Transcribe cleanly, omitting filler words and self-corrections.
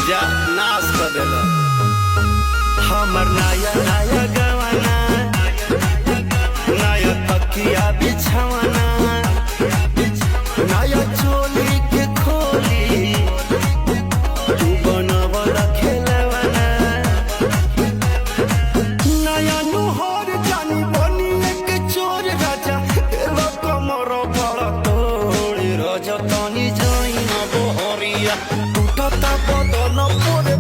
जा नाश कर देला हमर नया नया गवाना नया तकिया बिछावाना नया चोली के खोली तू बनवला खेलवाना नया नुहर जानी बनी एक चोर राजा एलो कमर बड़ा तोड़ राजा तनी जाई ना बहरिया टूटता बदन पोरे